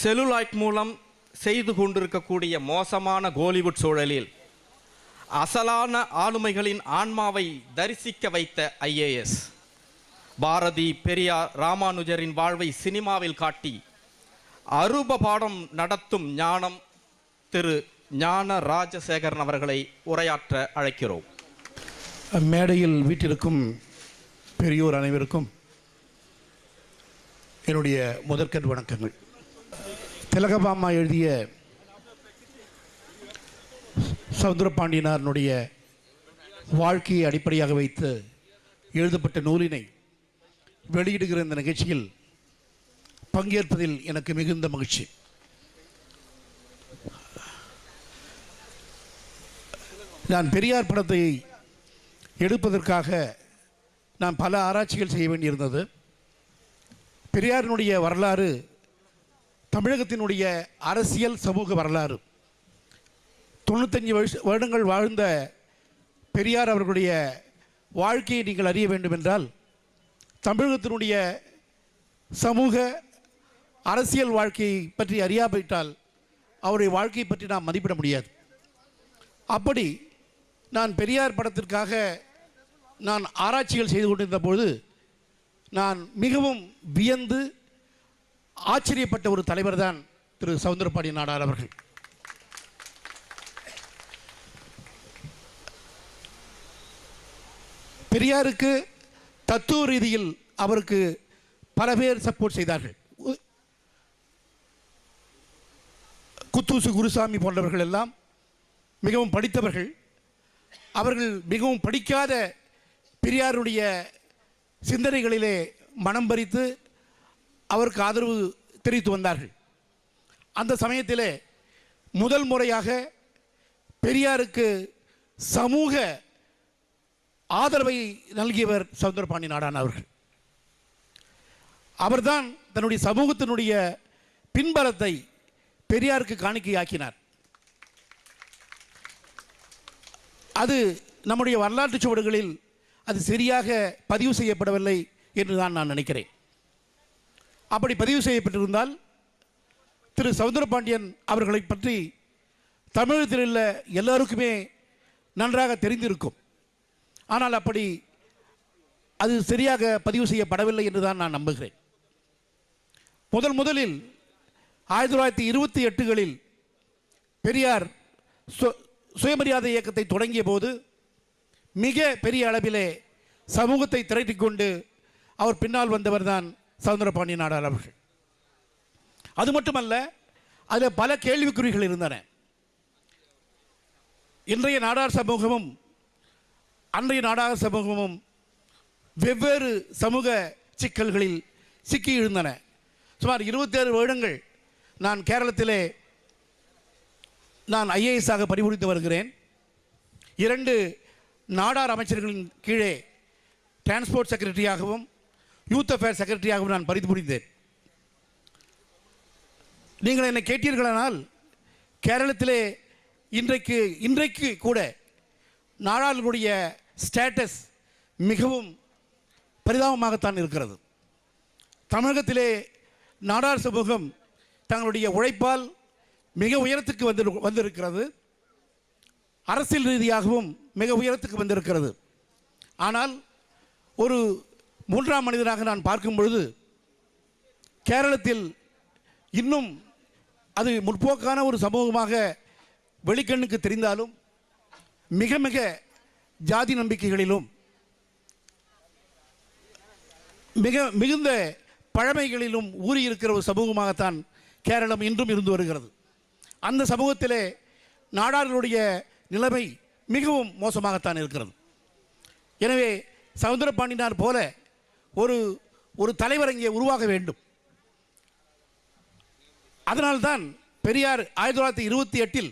Celluloid மூலம் செய்து கொண்டிருக்கக்கூடிய மோசமான கோலிவுட் சூழலில் அசலான ஆளுமைகளின் ஆன்மாவை தரிசிக்க வைத்த ஐஏஎஸ் பாரதி, பெரியார், ராமானுஜரின் வாழ்வை சினிமாவில் காட்டி அருப பாடம் நடத்தும் ஞானம் திரு ஞான ராஜசேகரன் அவர்களை உரையாற்ற அழைக்கிறோம். மேடையில் வீட்டிற்கும் பெரியோர் அனைவருக்கும் என்னுடைய முதற்கண் வணக்கங்கள். திலகபாமா எழுதிய சவுந்தரபாண்டியனாருடைய வாழ்க்கையை அடிப்படையாக வைத்து எழுதப்பட்ட நூலினை வெளியிடுகிற இந்த நிகழ்ச்சியில் பங்கேற்பதில் எனக்கு மிகுந்த மகிழ்ச்சி. நான் பெரியார் படத்தை எடுப்பதற்காக நான் பல ஆராய்ச்சிகள் செய்ய வேண்டியிருந்தது. பெரியாரினுடைய வரலாறு தமிழகத்தினுடைய அரசியல் சமூக வரலாறு. 95 வருடங்கள் வாழ்ந்த பெரியார் அவர்களுடைய வாழ்க்கையை நீங்கள் அறிய வேண்டும் என்றால் தமிழகத்தினுடைய சமூக அரசியல் வாழ்க்கையை பற்றி அறியாவிட்டால் அவருடைய வாழ்க்கையை பற்றி நாம் மதிப்பிட முடியாது. அப்படி நான் பெரியார் படத்திற்காக நான் ஆராய்ச்சிகள் செய்து கொண்டிருந்த பொழுது நான் மிகவும் வியந்து ஆச்சரியப்பட்ட ஒரு தலைவர் தான் திரு சவுந்தரபாண்டியன் நாடார் அவர்கள். பெரியாருக்கு தத்துவ ரீதியில் அவருக்கு பல பேர் சப்போர்ட் செய்தார்கள். குத்தூசு குருசாமி போன்றவர்கள் எல்லாம் மிகவும் படித்தவர்கள். அவர்கள் மிகவும் படிக்காத பெரியாருடைய சிந்தனைகளிலே மனம் பறித்து அவருக்கு ஆதரவு தெரிவித்து வந்தார்கள். அந்த சமயத்திலே முதல் முறையாக பெரியாருக்கு சமூக ஆதரவை நல்கியவர் சவுந்தரபாண்டியன் நாடார் அவர்கள். அவர்தான் தன்னுடைய சமூகத்தினுடைய பின்பலத்தை பெரியாருக்கு காணிக்கையாக்கினார். அது நம்முடைய வரலாற்று சுவடுகளில் அது சரியாக பதிவு செய்யப்படவில்லை என்று தான் நான் நினைக்கிறேன். அப்படி பதிவு செய்யப்பட்டிருந்தால் திரு சவுந்தரபாண்டியன் அவர்களை பற்றி தமிழகத்தில் உள்ள எல்லாருக்குமே நன்றாக தெரிந்திருக்கும். ஆனால் அப்படி அது சரியாக பதிவு செய்யப்படவில்லை என்று தான் நான் நம்புகிறேன். முதலில் 1928களில் பெரியார் சுயமரியாதை இயக்கத்தை தொடங்கிய போது மிக பெரிய அளவிலே சமூகத்தை திரட்டிக்கொண்டு அவர் பின்னால் வந்தவர் தான் சவுந்தரபாண்டியன் நாடார் அவர்கள். அது மட்டுமல்ல, அதில் பல கேள்விக்குறிகள் இருந்தன. இன்றைய நாடார் சமூகமும் அன்றைய நாடார் சமூகமும் வெவ்வேறு சமூக சிக்கல்களில் சிக்கி இருந்தன. சுமார் 27 வருடங்கள் நான் கேரளத்திலே நான் ஐஏஎஸ்ஸாக பணிபுரிந்து வருகிறேன். 2 நாடார் அமைச்சர்களின் கீழே டிரான்ஸ்போர்ட் செக்ரட்டரியாகவும் யூத் அஃபேர் செக்ரட்டரியாகவும் நான் பணிபுரிந்தேன். நீங்கள் என்னை கேட்டீர்களானால் கேரளத்திலே இன்றைக்கு கூட நாடார்களுடைய ஸ்டேட்டஸ் மிகவும் பரிதாபமாகத்தான் இருக்கிறது. தமிழகத்திலே நாடார் சமூகம் தங்களுடைய உழைப்பால் மிக உயரத்துக்கு வந்திருக்கிறது. அரசியல் ரீதியாகவும் மிக உயரத்துக்கு வந்திருக்கிறது. ஆனால் ஒரு 3ஆம் மனிதனாக நான் பார்க்கும் பொழுது கேரளத்தில் இன்னும் அது முற்போக்கான ஒரு சமூகமாக வெளிக்கண்ணுக்கு தெரிந்தாலும் மிக மிக ஜாதி நம்பிக்கைகளிலும் மிகுந்த பழமைகளிலும் ஊறியிருக்கிற ஒரு சமூகமாகத்தான் கேரளம் இன்றும் இருந்து வருகிறது. அந்த சமூகத்திலே நாடார்களுடைய நிலைமை மிகவும் மோசமாகத்தான் இருக்கிறது. எனவே சவுந்தரபாண்டியனார் போல ஒரு தலைவர் இங்கே உருவாக வேண்டும். அதனால்தான் பெரியார் 1928இல்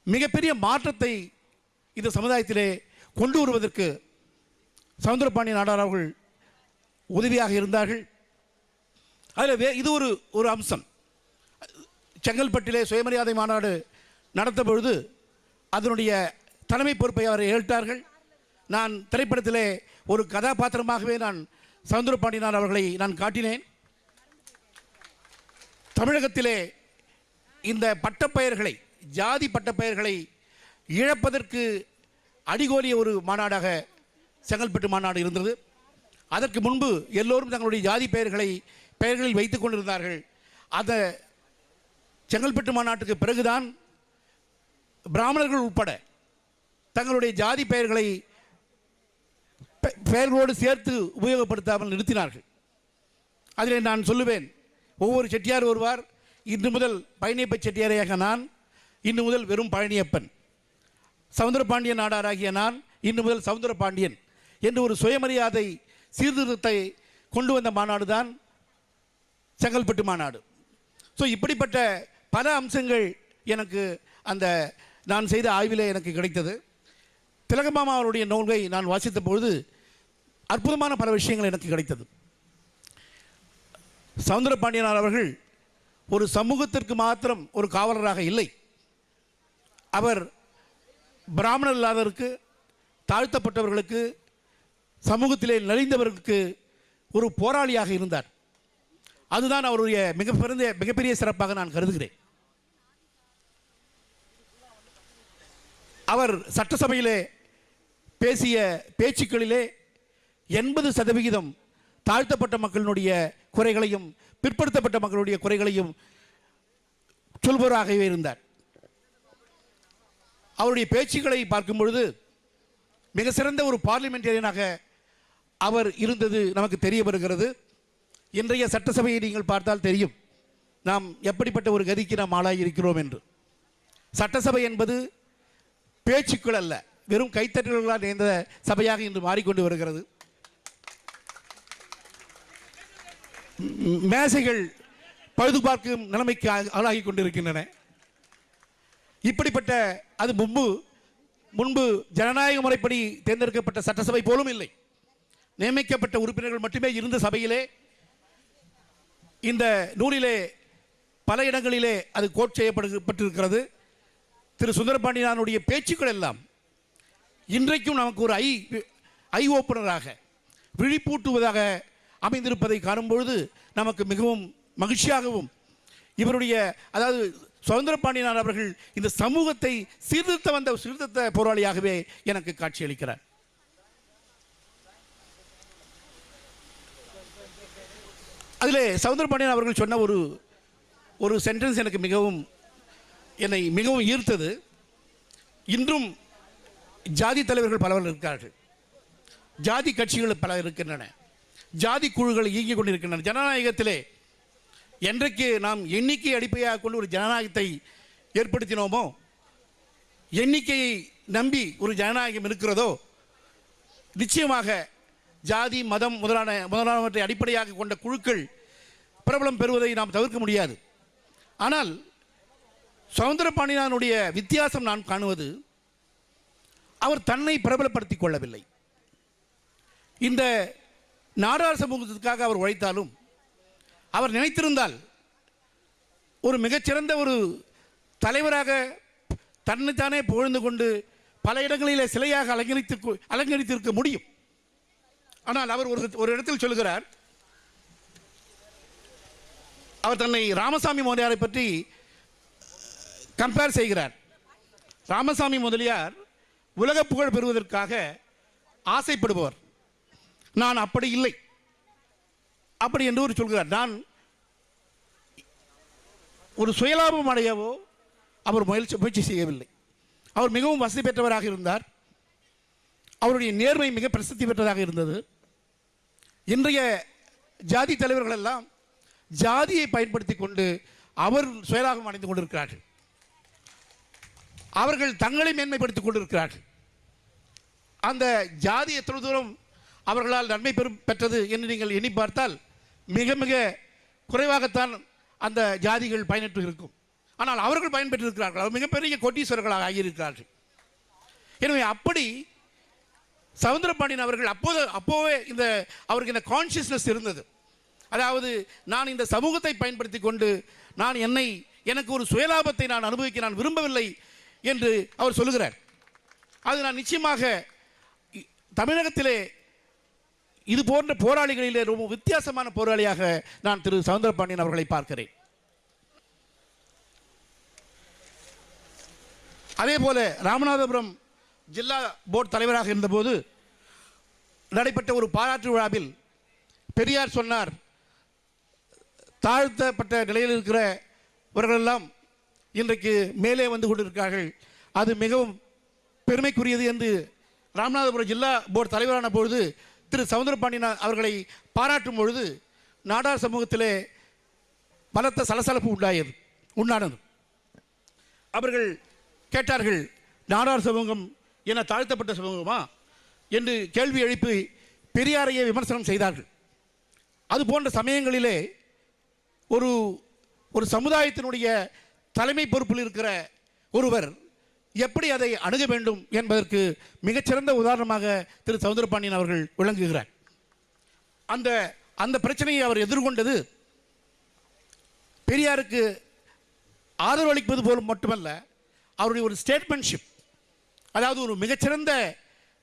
மிகப்பெரிய மாற்றத்தை இந்த சமுதாயத்திலே கொண்டு வருவதற்கு சவுந்தரபாண்டியன் நாடார் அவர்கள் உதவியாக இருந்தார்கள். அதில் இது ஒரு அம்சம். செங்கல்பட்டிலே சுயமரியாதை மாநாடு நடத்த பொழுது அதனுடைய தலைமை பொறுப்பை அவர் ஏற்றார்கள். நான் திரைப்படத்திலே ஒரு கதாபாத்திரமாகவே நான் சவுந்தரபாண்டியனார் அவர்களை நான் காட்டினேன். தமிழகத்திலே இந்த பட்டப்பெயர்களை, ஜாதி பட்டப்பெயர்களை இழப்பதற்கு அடிகோலிய ஒரு மாநாடாக செங்கல்பட்டு மாநாடு இருந்தது. அதற்கு முன்பு எல்லோரும் தங்களுடைய ஜாதி பெயர்களில் வைத்துக் கொண்டிருந்தார்கள். அந்த செங்கல்பட்டு மாநாட்டுக்கு பிறகுதான் பிராமணர்கள் உட்பட தங்களுடைய ஜாதி பெயர்களோடு சேர்த்து உபயோகப்படுத்தாமல் நிறுத்தினார்கள். அதில் நான் சொல்லுவேன், ஒவ்வொரு செட்டியார் வருவார், இன்று முதல் பழனியப்ப செட்டியாரையாக நான், இன்று முதல் வெறும் பழனியப்பன், சவுந்தரபாண்டியன் நாடாராகிய நான், இன்று முதல் சவுந்தரபாண்டியன் என்று ஒரு சுயமரியாதை சீர்திருத்தத்தை கொண்டு வந்த மாநாடு தான் செங்கல்பட்டு மாநாடு. ஸோ இப்படிப்பட்ட பல அம்சங்கள் எனக்கு அந்த நான் செய்த ஆய்விலே எனக்கு கிடைத்தது. திலகமாமா அவருடைய நூல்களை நான் வாசித்த பொழுது அற்புதமான பல விஷயங்கள் எனக்கு கிடைத்தது. சவுந்தரபாண்டியனார் அவர்கள் ஒரு சமூகத்திற்கு மாத்திரம் ஒரு காவலராக இல்லை, அவர் பிராமணர் இல்லாதவருக்கு, தாழ்த்தப்பட்டவர்களுக்கு, சமூகத்திலே நலிந்தவர்களுக்கு ஒரு போராளியாக இருந்தார். அதுதான் அவருடைய மிகப்பெரிய சிறப்பாக நான் கருதுகிறேன். அவர் சட்டசபையிலே பேசிய பேச்சுக்களிலே 80% தாழ்த்தப்பட்ட மக்களினுடைய குறைகளையும் பிற்படுத்தப்பட்ட மக்களுடைய குறைகளையும் சொல்பவராகவே இருந்தார். அவருடைய பேச்சுக்களை பார்க்கும் பொழுது மிக சிறந்த ஒரு பார்லிமெண்டேரியனாக அவர் இருந்தது நமக்கு தெரிய வருகிறது. இன்றைய சட்டசபையை நீங்கள் பார்த்தால் தெரியும் நாம் எப்படிப்பட்ட ஒரு கதிக்கு நாம் ஆளாகி இருக்கிறோம் என்று. சட்டசபை என்பது பேச்சுக்கள் அல்ல, வெறும் கைத்தட்டல்களால் நிறைந்த சபையாக இன்று மாறிக்கொண்டு வருகிறது. மேசைகள் பழுது பார்க்கும் நிலைமைக்கு ஆளாகி கொண்டிருக்கின்றன. இப்படிப்பட்ட அது முன்பு ஜனநாயக முறைப்படி தேர்ந்தெடுக்கப்பட்ட சட்டசபை போலும் இல்லை, நியமிக்கப்பட்ட உறுப்பினர்கள் மட்டுமே இருந்த சபையிலே இந்த நூலிலே பல இடங்களிலே அது கோட் செய்யப்பட்டிருக்கிறது. திரு சுந்தரபாண்டியனுடைய பேச்சுக்கள் எல்லாம் இன்றைக்கும் நமக்கு ஒரு ஐ ஓப்பனராக, விழிப்பூட்டுவதாக அமைந்திருப்பதை காணும்பொழுது நமக்கு மிகவும் மகிழ்ச்சியாகவும், இவருடைய அதாவது சுந்தரபாண்டியனார் அவர்கள் இந்த சமூகத்தை சீர்திருத்த போராளியாகவே எனக்கு காட்சியளிக்கிறார். அதிலே சவுந்தரபாண்டியன் அவர்கள் சொன்ன ஒரு சென்டென்ஸ் எனக்கு என்னை மிகவும் ஈர்த்தது. இன்றும் ஜாதி தலைவர்கள் பலவர் இருக்கிறார்கள், ஜாதி கட்சிகள் பல இருக்கின்றன, ஜாதி குழுக்கள் இயங்கிக் கொண்டிருக்கின்றன. ஜனநாயகத்திலே என்றைக்கு நாம் எண்ணிக்கை அடிப்படையாக கொண்டு ஒரு ஜனநாயகத்தை ஏற்படுத்தினோமோ, எண்ணிக்கையை நம்பி ஒரு ஜனநாயகம் இருக்கிறதோ, நிச்சயமாக ஜாதி மதம் முதலானவற்றை அடிப்படையாக கொண்ட குழுக்கள் பிரபலம் பெறுவதை நாம் தவிர்க்க முடியாது. ஆனால் சவுந்தரபாண்டியனுடைய வித்தியாசம் நான் காணுவது, அவர் தன்னை பிரபலப்படுத்திக் கொள்ளவில்லை. இந்த நாடார் சமூகத்திற்காக அவர் உழைத்தாலும், அவர் நினைத்திருந்தால் ஒரு மிகச்சிறந்த ஒரு தலைவராக தன்னைத்தானே புகழ்ந்து கொண்டு பல இடங்களிலே சிலையாக அலங்கரித்திருக்க முடியும். ஆனால் அவர் ஒரு இடத்தில் சொல்கிறார், அவர் தன்னை ராமசாமி முதலியாரை பற்றி கம்பேர் செய்கிறார். ராமசாமி முதலியார் உலக புகழ் பெறுவதற்காக ஆசைப்படுபவர், நான் அப்படி இல்லை அப்படி என்று ஒரு சொல்கிறார். நான் ஒரு சுயலாபம் அடையவோ அவர் முயற்சி செய்யவில்லை. அவர் மிகவும் வசதி பெற்றவராக இருந்தார். அவருடைய நேர்மை மிக பிரசித்தி பெற்றதாக இருந்தது. இன்றைய ஜாதி தலைவர்கள் எல்லாம் ஜாதியை பயன்படுத்தி கொண்டு அவர் சுயலாபம் அடைந்து கொண்டிருக்கிறார்கள். அவர்கள் தங்களை மேன்மைப்படுத்திக் கொண்டிருக்கிறார்கள். அந்த ஜாதி எத்தனை தூரம் அவர்களால் நன்மை பெற்றது என்று நீங்கள் எண்ணி பார்த்தால் மிக மிக குறைவாகத்தான் அந்த ஜாதிகள் பயனற்று இருக்கும். ஆனால் அவர்கள் பயன்பெற்றிருக்கிறார்கள், அவர் மிகப்பெரிய கோட்டீஸ்வரர்களாக ஆகியிருக்கிறார்கள். எனவே அப்படி சவுந்தரபாண்டியன் அவர்கள் அப்போவே அவருக்கு இந்த கான்சியஸ்னஸ் இருந்தது. அதாவது நான் இந்த சமூகத்தை பயன்படுத்தி கொண்டு எனக்கு ஒரு சுயலாபத்தை நான் அனுபவிக்க நான் விரும்பவில்லை என்று அவர் சொல்லுகிறார். அது நான் நிச்சயமாக தமிழகத்திலே இது போன்ற போராளிகளிலே ரொம்ப வித்தியாசமான போராளியாக நான் திரு சவுந்தரபாண்டியன் அவர்களை பார்க்கிறேன். அதே போல ராமநாதபுரம் ஜில்லா போர்டு தலைவராக இருந்தபோது நடைபெற்ற ஒரு பாராட்டு விழாவில் பெரியார் சொன்னார், தாழ்த்தப்பட்ட நிலையில் இருக்கிறவர்களெல்லாம் இன்றைக்கு மேலே வந்து கொண்டிருக்கிறார்கள், அது மிகவும் பெருமைக்குரியது என்று ராமநாதபுரம் ஜில்லா போர்டு தலைவரான பொழுது திரு சவுந்தரபாண்டியன் அவர்களை பாராட்டும் பொழுது நாடார் சமூகத்திலே பலத்த சலசலப்பு உண்டானது. அவர்கள் கேட்டார்கள், நாடார் சமூகம் என தாழ்த்தப்பட்ட சமூகமா என்று கேள்வி எழுப்பி பெரியாரையே விமர்சனம் செய்தார்கள். அது போன்ற சமயங்களிலே ஒரு சமுதாயத்தினுடைய தலைமை பொறுப்பில் இருக்கிற ஒருவர் எப்படி அதை அணுக வேண்டும் என்பதற்கு மிகச்சிறந்த உதாரணமாக திரு சவுந்தரபாண்டியன் அவர்கள் விளங்குகிறார். அந்த பிரச்சனையை அவர் எதிர்கொண்டது பெரியாருக்கு ஆதரவு அளிப்பது போல் மட்டுமல்ல, அவருடைய ஒரு ஸ்டேட்மென்ஷிப், அதாவது ஒரு மிகச்சிறந்த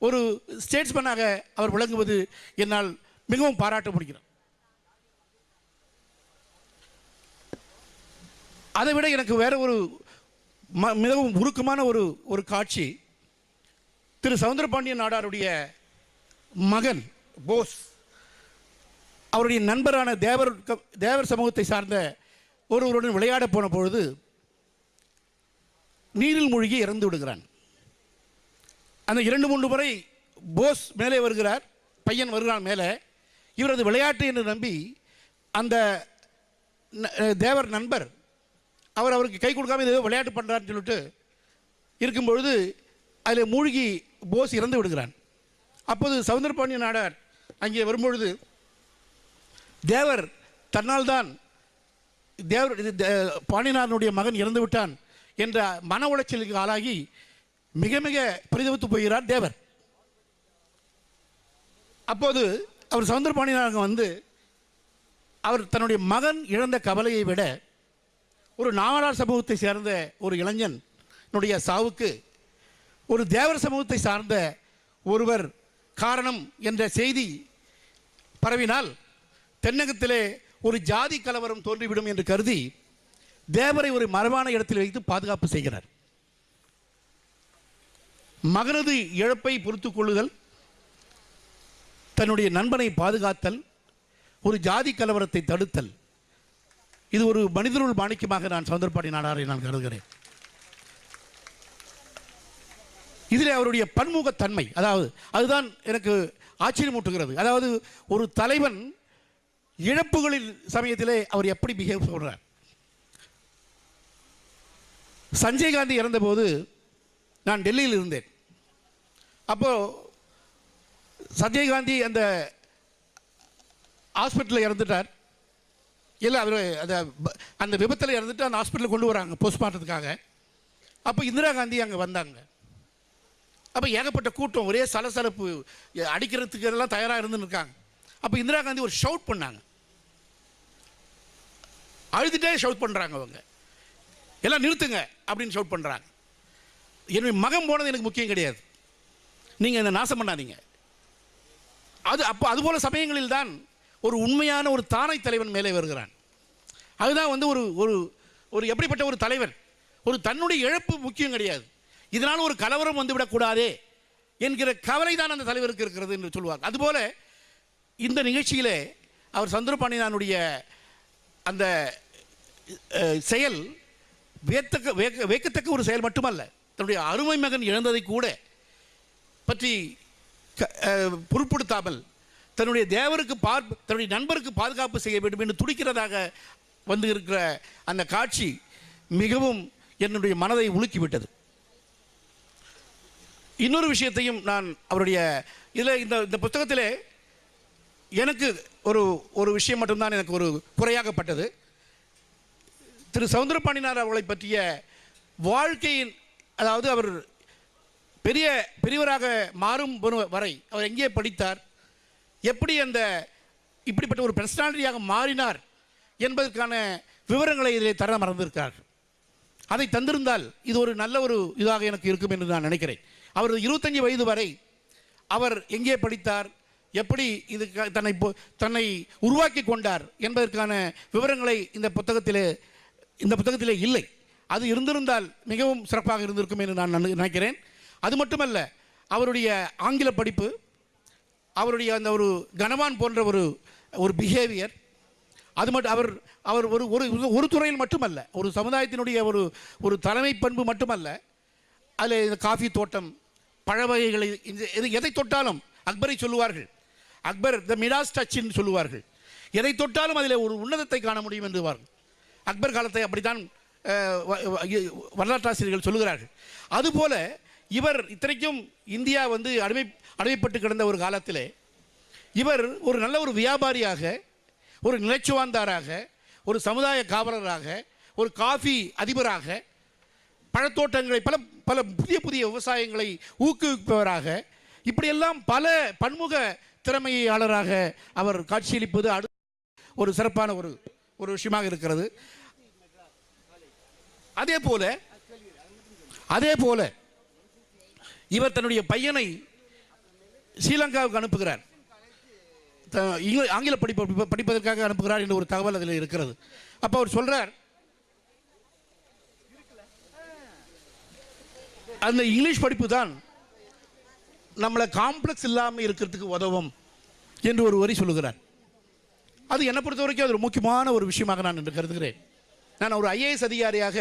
ஒரு ஸ்டேட்ஸ்மேனாக அவர் விளங்குவது என்னால் மிகவும் பாராட்ட முடிகிறது. அதை விட எனக்கு வேற ஒரு மிகவும் உருக்கமான ஒரு காட்சி, திரு சவுந்தரபாண்டியன் நாடாருடைய மகன் போஸ் அவருடைய நண்பரான தேவர் சமூகத்தை சார்ந்த ஒருவருடன் விளையாட போன பொழுது நீரில் மூழ்கி இறந்து விடுகிறான். அந்த 2-3 முறை போஸ் மேலே வருகிறார், பையன் வருகிறான் மேலே. இவரது விளையாட்டு என்று நம்பி அந்த தேவர் நண்பர் அவருக்கு கை கொடுக்காம ஏதோ விளையாட்டு பண்ணுறான்னு சொல்லிட்டு இருக்கும்பொழுது அதில் மூழ்கி போஸ் இறந்து விடுகிறான். அப்போது சவுந்தரபாண்டியன் நாடார் அங்கே வரும்பொழுது தேவர் தன்னால் தான் பாண்டியனாரனுடைய மகன் இறந்து விட்டான் என்ற மன உளைச்சலுக்கு ஆளாகி மிக மிக பரிதவித்து போகிறார் தேவர். அப்போது அவர் சவுந்தரபாண்டியனாக வந்து அவர் தன்னுடைய மகன் இழந்த கவலையை விட ஒரு நாடார் சமூகத்தை சேர்ந்த ஒரு இளைஞனுடைய சாவுக்கு ஒரு தேவர் சமூகத்தை சார்ந்த ஒருவர் காரணம் என்ற செய்தி பரவினால் தென்னகத்திலே ஒரு ஜாதி கலவரம் தோன்றிவிடும் என்று கருதி தேவரை ஒரு மரபான இடத்தில் வைத்து பாதுகாப்பு செய்கிறார். மகனது இழப்பை பொறுத்துக் கொள்ளுதல், தன்னுடைய நண்பனை பாதுகாத்தல், ஒரு ஜாதி கலவரத்தை தடுத்தல், இது ஒரு மனிதருள் மாணிக்கமாக நான் சவுந்தரபாண்டியன் நாடாரை நான் கருதுகிறேன். இதில் அவருடைய பன்முகத்தன்மை, அதாவது அதுதான் எனக்கு ஆச்சரியமூட்டுகிறது. அதாவது ஒரு தலைவன் இழப்புகளின் சமயத்திலே அவர் எப்படி பிஹேவ் சொல்றார். சஞ்சய் காந்தி இறந்தபோது நான் டெல்லியில் இருந்தேன். அப்போ சஞ்சய் காந்தி அந்த ஹாஸ்பிட்டலில் இறந்துட்டார். இல்லை, அவர் அந்த விபத்தில் இறந்துட்டு அந்த ஹாஸ்பிட்டலில் கொண்டு வராங்க போஸ்ட்மார்ட்டத்துக்காக. அப்போ இந்திரா காந்தி அங்கே வந்தாங்க. அப்போ ஏகப்பட்ட கூட்டம், ஒரே சலசலப்பு, அடிக்கிறதுக்கு எல்லாம் தயாராக இருந்துன்னு இருக்காங்க. அப்போ இந்திரா காந்தி ஒரு ஷவுட் பண்ணாங்க, அழுதுகிட்டே ஷவுட் பண்ணுறாங்க. அவங்க எல்லாம் நிறுத்துங்க அப்படின்னு ஷவுட் பண்ணுறாங்க. என்னுடைய மகன் போனது எனக்கு முக்கியம் கிடையாது, நீங்கள் என்ன நாசம் பண்ணாதீங்க. அதுபோல சமயங்களில் தான் ஒரு உண்மையான ஒரு தானை தலைவன் மேலே வருகிறான். அதுதான் வந்து ஒரு எப்படிப்பட்ட ஒரு தலைவன், ஒரு தன்னுடைய இழப்பு முக்கியம் கிடையாது, இதனால் ஒரு கலவரம் வந்துவிடக்கூடாதே என்கிற கவலை தான் அந்த தலைவருக்கு இருக்கிறது என்று சொல்லுவார். அதுபோல இந்த நிகழ்ச்சியிலே அவர் சவுந்தரபாண்டியனுடைய அந்த செயல் வியக்கத்தக்க ஒரு செயல் மட்டுமல்ல, தன்னுடைய அருமை மகன் இழந்ததை கூட பற்றி பொருட்படுத்தாமல் தன்னுடைய தன்னுடைய நண்பருக்கு பாதுகாப்பு செய்ய வேண்டும் என்று துடிக்கிறதாக வந்து இருக்கிற அந்த காட்சி மிகவும் என்னுடைய மனதை உலுக்கிவிட்டது. இன்னொரு விஷயத்தையும் நான் அவருடைய இதில் இந்த புத்தகத்திலே எனக்கு ஒரு விஷயம் மட்டும்தான் எனக்கு ஒரு குறையாகப்பட்டது. திரு சவுந்தரபாண்டியனார் அவர்களை பற்றிய வாழ்க்கையின், அதாவது அவர் பெரியவராக மாறும் வரை அவர் எங்கே படித்தார், எப்படி இப்படிப்பட்ட ஒரு பர்சனாலிட்டியாக மாறினார் என்பதற்கான விவரங்களை இதில் தர மறந்திருக்கார். அதை தந்திருந்தால் இது ஒரு நல்ல ஒரு இதாக எனக்கு இருக்கும் என்று நான் நினைக்கிறேன். அவர் 25 வயது வரை அவர் எங்கே படித்தார், எப்படி இது தன்னை உருவாக்கி கொண்டார் என்பதற்கான விவரங்களை இந்த புத்தகத்திலே இல்லை. அது இருந்திருந்தால் மிகவும் சிறப்பாக இருந்திருக்கும் என்று நான் நினைக்கிறேன். அது மட்டுமல்ல, அவருடைய ஆங்கில படிப்பு, அவருடைய அந்த ஒரு கனவான் போன்ற ஒரு பிஹேவியர், அது மட்டும் அவர் ஒரு துறையில் மட்டுமல்ல, ஒரு சமுதாயத்தினுடைய ஒரு தலைமை பண்பு மட்டுமல்ல, அதில் இந்த காஃபி தோட்டம், பழ வகைகளை, எதை தொட்டாலும் அக்பரை சொல்லுவார்கள். அக்பர் த மிடாஸ் டச்சின்னு சொல்லுவார்கள். எதை தொட்டாலும் அதில் ஒரு உன்னதத்தை காண முடியும் என்றுவார்கள். அக்பர் காலத்தை அப்படித்தான் வரலாற்றாசிரியர்கள் சொல்லுகிறார்கள். அதுபோல இவர் இத்தனைக்கும் இந்தியா அடிமைப்பட்டு கிடந்த ஒரு காலத்திலே இவர் ஒரு நல்ல ஒரு வியாபாரியாக, ஒரு நிலைச்சுவாந்தாராக, ஒரு சமுதாய காவலராக, ஒரு காஃபி அதிபராக, பழத்தோட்டங்களை பல பல புதிய புதிய விவசாயங்களை ஊக்குவிப்பவராக, இப்படியெல்லாம் பல பன்முக திறமையாளராக அவர் காட்சியளிப்பது ஒரு சிறப்பான ஒரு விஷயமாக இருக்கிறது. அதே போல இவர் தன்னுடைய பையனை ஸ்ரீலங்காவுக்கு அனுப்புகிறார், ஆங்கில படிப்பதற்காக அனுப்புகிறார் என்ற ஒரு தகவல் அதில் இருக்கிறது. அப்போ அவர் சொல்றார், அந்த இங்கிலீஷ் படிப்பு தான் நம்மளை காம்ப்ளெக்ஸ் இல்லாமல் இருக்கிறதுக்கு உதவும் என்று ஒரு வரி சொல்லுகிறார். அது என்னை பொறுத்த வரைக்கும் அது ஒரு முக்கியமான ஒரு விஷயமாக நான் என்று கருதுகிறேன். நான் ஒரு IAS அதிகாரியாக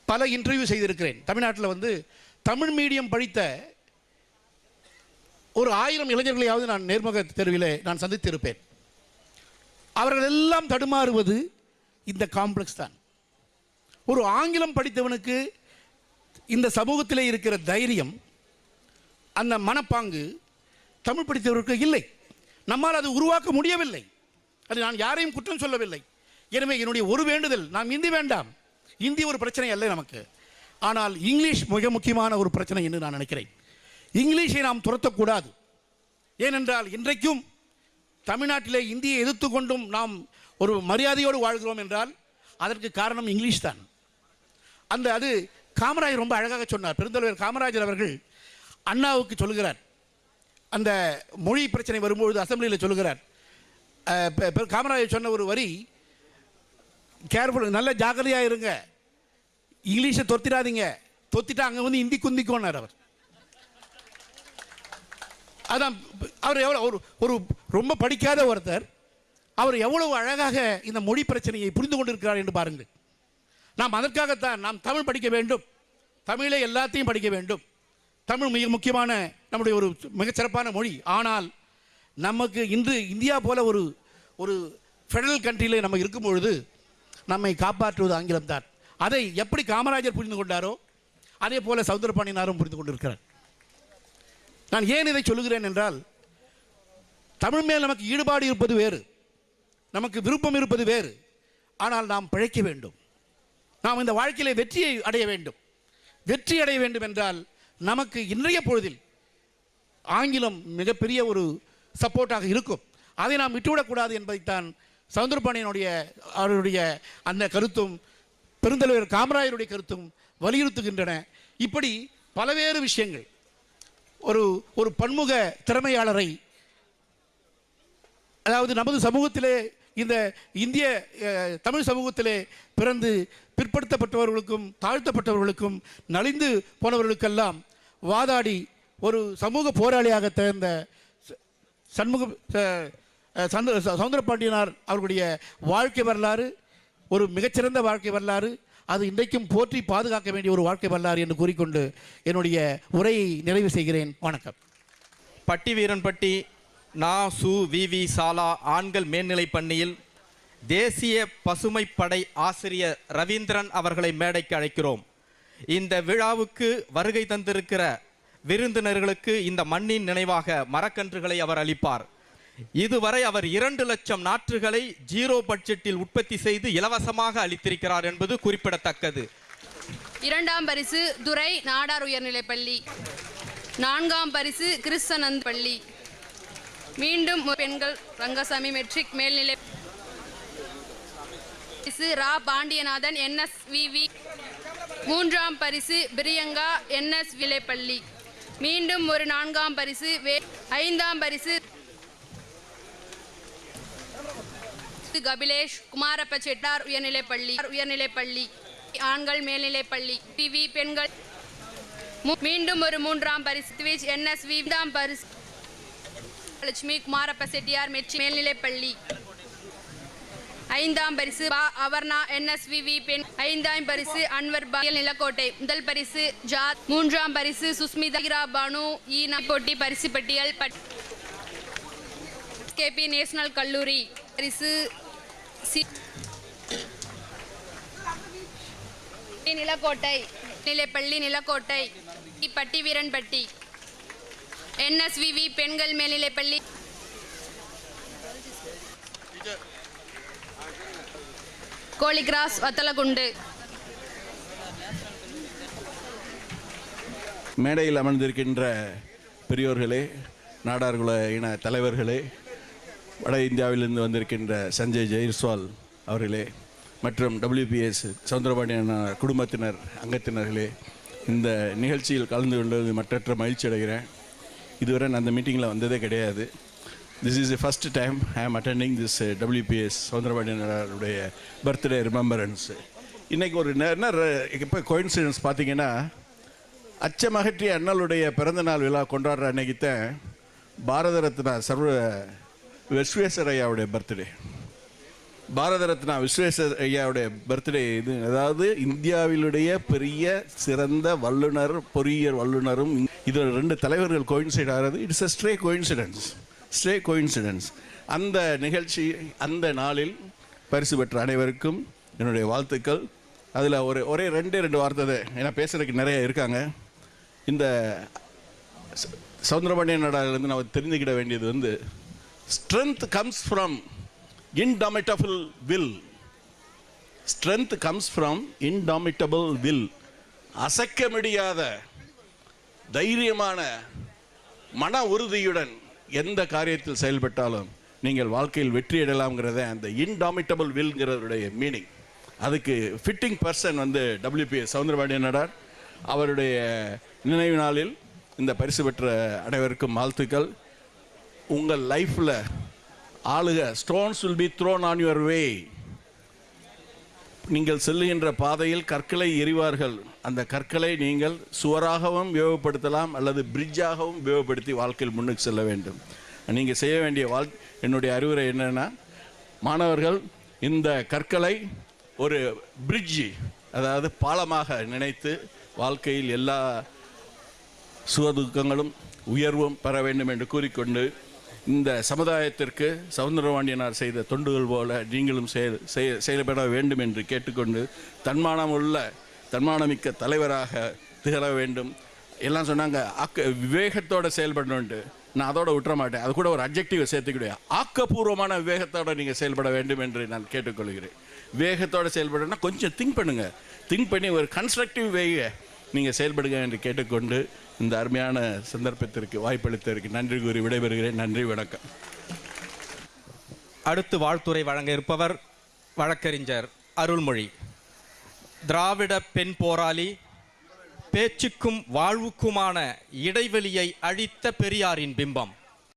பல இன்டர்வியூ செய்திருக்கிறேன். தமிழ்நாட்டில் தமிழ் மீடியம் படித்த ஒரு 1000 இளைஞர்களையாவது நான் நேர்முக தேர்வில் நான் சந்தித்திருப்பேன். அவர்கள் எல்லாம் தடுமாறுவது இந்த காம்ப்ளெக்ஸ் தான். ஒரு ஆங்கிலம் படித்தவனுக்கு இந்த சமூகத்திலே இருக்கிற தைரியம், அந்த மனப்பாங்கு தமிழ் படித்தவருக்கு இல்லை. நம்மால் அது உருவாக்க முடியவில்லை. அது நான் யாரையும் குற்றம் சொல்லவில்லை. எனவே என்னுடைய ஒரு வேண்டுதல், நாம் இந்தி வேண்டாம், இந்தி ஒரு பிரச்சனை அல்ல நமக்கு, ஆனால் இங்கிலீஷ் மிக முக்கியமான ஒரு பிரச்சனை என்று நான் நினைக்கிறேன். இங்கிலீஷை நாம் துரத்தக்கூடாது. ஏனென்றால் இன்றைக்கும் தமிழ்நாட்டிலே இந்தியை எதிர்த்து கொண்டும் நாம் ஒரு மரியாதையோடு வாழ்கிறோம் என்றால் அதற்கு காரணம் இங்கிலீஷ் தான். அது காமராஜர் ரொம்ப அழகாக சொன்னார். பெருந்தலைவர் காமராஜர் அவர்கள் அண்ணாவுக்கு சொல்லுகிறார், அந்த மொழி பிரச்சனை வரும்பொழுது அசம்பிளியில் சொல்லுகிறார். காமராஜர் சொன்ன ஒரு வரி, கேர்ஃபுல், நல்ல ஜாக்கிரதையாக இருங்க, இங்கிலீஷை தொத்திடாதீங்க, தொத்திட்டா அங்கே இந்தி குந்திக்கோன்னார் அவர். அதான் அவர் ஒரு ரொம்ப படிக்காத ஒருத்தர், அவர் எவ்வளவு அழகாக இந்த மொழி பிரச்சனையை புரிந்து கொண்டிருக்கிறார் என்று பாருங்கள். நாம் அதற்காகத்தான் நாம் தமிழ் படிக்க வேண்டும், தமிழை எல்லாத்தையும் படிக்க வேண்டும். தமிழ் மிக முக்கியமான நம்முடைய ஒரு மிகச்சிறப்பான மொழி. ஆனால் நமக்கு இன்று இந்தியா போல ஒரு ஃபெடரல் கண்ட்ரியில் நம்ம இருக்கும் பொழுது நம்மை காப்பாற்றுவது ஆங்கிலம் தான். அதை எப்படி காமராஜர் புரிந்து கொண்டாரோ அதே போல சௌந்தரபாண்டியனாரும் புரிந்து கொண்டிருக்கிறார். நான் ஏன் இதை சொல்லுகிறேன் என்றால், தமிழ் மேல் நமக்கு ஈடுபாடு இருப்பது வேறு, நமக்கு விருப்பம் இருப்பது வேறு. ஆனால் நாம் பிழைக்க வேண்டும், நாம் இந்த வாழ்க்கையிலே வெற்றியை அடைய வேண்டும். வெற்றி அடைய வேண்டும் என்றால் நமக்கு இன்றைய பொழுதில் ஆங்கிலம் மிகப்பெரிய ஒரு சப்போர்ட்டாக இருக்கும். அதை நாம் விட்டுவிடக்கூடாது என்பதைத்தான் அவருடைய அந்த கருத்தும் பெருந்தலைவர் காமராஜருடைய கருத்தும் வலியுறுத்துகின்றன. இப்படி பல்வேறு விஷயங்கள் ஒரு பன்முக திறமையாளரை, அதாவது நமது சமூகத்திலே, இந்த இந்திய தமிழ் சமூகத்திலே பிறந்து பிற்படுத்தப்பட்டவர்களுக்கும் தாழ்த்தப்பட்டவர்களுக்கும் நலிந்து போனவர்களுக்கெல்லாம் வாதாடி ஒரு சமூக போராளியாக தேர்ந்த சௌந்தரபாண்டியனார் அவர்களுடைய வாழ்க்கை வரலாறு ஒரு மிகச்சிறந்த வாழ்க்கை வரலாறு. அது இன்றைக்கும் போற்றி பாதுகாக்க வேண்டிய ஒரு வாழ்க்கை வரலாறு என்று கூறிக்கொண்டு என்னுடைய உரையை நிறைவு செய்கிறேன். வணக்கம். பட்டி வீரன்பட்டி நா.சு.வி.வி. சாலா ஆண்கள் மேல்நிலைப் பள்ளியில் தேசிய பசுமைப்படை ஆசிரியர் ரவீந்திரன் அவர்களை மேடைக்கு அழைக்கிறோம். இந்த விழாவுக்கு வருகை தந்திருக்கிற விருந்தினர்களுக்கு இந்த மண்ணின் நினைவாக மரக்கன்றுகளை அவர் அளிப்பார். இதுவரை அவர் 2 லட்சம் நாற்றுகளை 0 பட்ஜெட்டில் உற்பத்தி செய்து இலவசமாக அளித்திருக்கிறார் என்பது குறிப்பிடத்தக்கது. 2ஆம் பரிசு துரை நாடார் உயர்நிலைப்பள்ளி, 4ஆம் பரிசு கிறிஸ்தனந்த் பள்ளி. மீண்டும் பெண்கள் ரங்கசாமி மெட்ரிக் மேல்நிலை பரிசு ரா பாண்டியநாதன் NSVV. 3ஆம் பரிசு பிரியங்கா NS விலைப்பள்ளி. மீண்டும் ஒரு 4ஆம் பரிசு 5ஆம் பரிசு கபிலேஷ் குமாரப்ப செட்டார் உயர்நிலைப்பள்ளி. ஆண்கள் மேல்நிலைப்பள்ளி விவி பெண்கள் மீண்டும் ஒரு 3ஆம் பரிசு என்எஸ்வி 5ஆம் பரிசு லட்சுமி குமாரப்ப செட்டியார் மெட்ரி மேல்நிலைப்பள்ளி 5ஆம் பரிசு அவர்ணா என்எஸ்விவி பெண் 5ஆம் பரிசு அன்வர் பாயல் நிலக்கோட்டை முதல் பரிசு ஜாத் 3ஆம் பரிசு சுஸ்மிதா பானு போட்டி பரிசு பட்டியல் கேபி நேஷனல் கல்லூரி பரிசு நிலக்கோட்டை நிலைப்பள்ளி நிலக்கோட்டை பட்டி வீரன்பட்டி என்எஸ்விவி பெண்கள் மேல்நிலைப்பள்ளி கோழிகிராஸ் வத்தலகுண்டு. மேடையில் அமர்ந்திருக்கின்ற பெரியோர்களே, நாடார்குல இன தலைவர்களே, வட இந்தியாவிலிருந்து வந்திருக்கின்ற சஞ்சய் ஜெய்ஸ்வால் அவர்களே மற்றும் WPS சவுந்தரபாண்டியன் குடும்பத்தினர் அங்கத்தினர்களே, இந்த நிகழ்ச்சியில் கலந்து கொண்டது மற்றற்ற மகிழ்ச்சி அடைகிறேன். இதுவரை நான் அந்த மீட்டிங்கில் வந்ததே கிடையாது. This is the first time I am attending this WPS சவுந்தரபாண்டியனுடைய பர்த்டே ரிமெம்பரன்ஸ். இன்றைக்கி ஒரு இப்போ கோயின்சிடன்ஸ் பார்த்தீங்கன்னா, அச்சமகற்றிய அண்ணலுடைய பிறந்தநாள் விழா கொண்டாடுற அன்னைக்கு தான் பாரத ரத்னா விஸ்வேஸ்வரையாவுடைய பர்த்டே. பாரத ரத்னா விஸ்வேஸ்வரையாவுடைய பர்த்டே இது. அதாவது இந்தியாவிலுடைய பெரிய சிறந்த வல்லுனர், பொறியியல் வல்லுனரும் இது 2 தலைவர்கள் கோயின்சைட் ஆகிறது. It's a stray coincidence. அந்த நிகழ்ச்சி, அந்த நாளில் பரிசு பெற்ற அனைவருக்கும் என்னுடைய வாழ்த்துக்கள். அதில் ஒரே 2 வார்த்தை தான், ஏன்னா பேசுகிறதுக்கு நிறைய இருக்காங்க. இந்த சவுந்தரபாண்டியன் நாடாலேருந்து நம்ம தெரிஞ்சுக்கிட வேண்டியது strength comes from indomitable will. Strength comes from indomitable will. அசைக்க முடியாத தைரியமான மன உறுதியுடன் எந்த காரியத்தில் செயல்பட்டாலும் நீங்கள் வாழ்க்கையில் வெற்றி அடையலாம்ங்கிறத அந்த இன்டாமிட்டபிள் வில்ங்கிறதுடைய மீனிங். அதுக்கு fitting person WPS Soundarapandian Nadar. அவருடைய நினைவு நாளில் இந்த பரிசு பெற்ற அனைவருக்கும் வாழ்த்துக்கள். உங்கள் லைஃப்பில் ஆளுக stones will be thrown on your way. நீங்கள் செல்லுகின்ற பாதையில் கற்களை எறிவார்கள். அந்த கற்களை நீங்கள் சுவராகவும் உபயோகப்படுத்தலாம் அல்லது பிரிட்ஜாகவும் உபயோகப்படுத்தி வாழ்க்கையில் முன்னுக்கு செல்ல வேண்டும். நீங்கள் செய்ய வேண்டிய என்னுடைய அறிவுரை என்னென்னா, மாணவர்கள் இந்த கற்களை ஒரு பிரிட்ஜ், அதாவது பாலமாக நினைத்து வாழ்க்கையில் எல்லா சுகதுக்கங்களும் உயர்வும் பெற வேண்டும் என்று கூறிக்கொண்டு, இந்த சமுதாயத்திற்கு சவுந்தரபாண்டியனார் செய்த தொண்டுகள் போல நீங்களும் செயல்பட வேண்டும் என்று கேட்டுக்கொண்டு, தன்மானமிக்க தலைவராக திகழ வேண்டும். எல்லாம் சொன்னாங்க விவேகத்தோடு செயல்படணுன்ட்டு. நான் அதோட விட்டுற மாட்டேன். அது கூட ஒரு அப்ஜெக்டிவை சேர்த்துக்கிட்டேன். ஆக்கப்பூர்வமான விவேகத்தோடு நீங்கள் செயல்பட வேண்டும் என்று நான் கேட்டுக்கொள்கிறேன். விவேகத்தோடு செயல்படணும்னா கொஞ்சம் திங்க் பண்ணி ஒரு கன்ஸ்ட்ரக்டிவ் வேயை நீங்கள் செயல்படுங்க என்று கேட்டுக்கொண்டு, இந்த அருமையான சந்தர்ப்பத்திற்கு வாய்ப்பளித்ததற்கு நன்றி கூறி விடைபெறுகிறேன். நன்றி, வணக்கம். அடுத்து வாழ்த்துரை வழங்க இருப்பவர் வழக்கறிஞர் அருள்மொழி. திராவிட பெண் போராளி, பேச்சுக்கும் வாழ்வுக்குமான இடைவெளியை அழித்த பெரியாரின் பிம்பம்.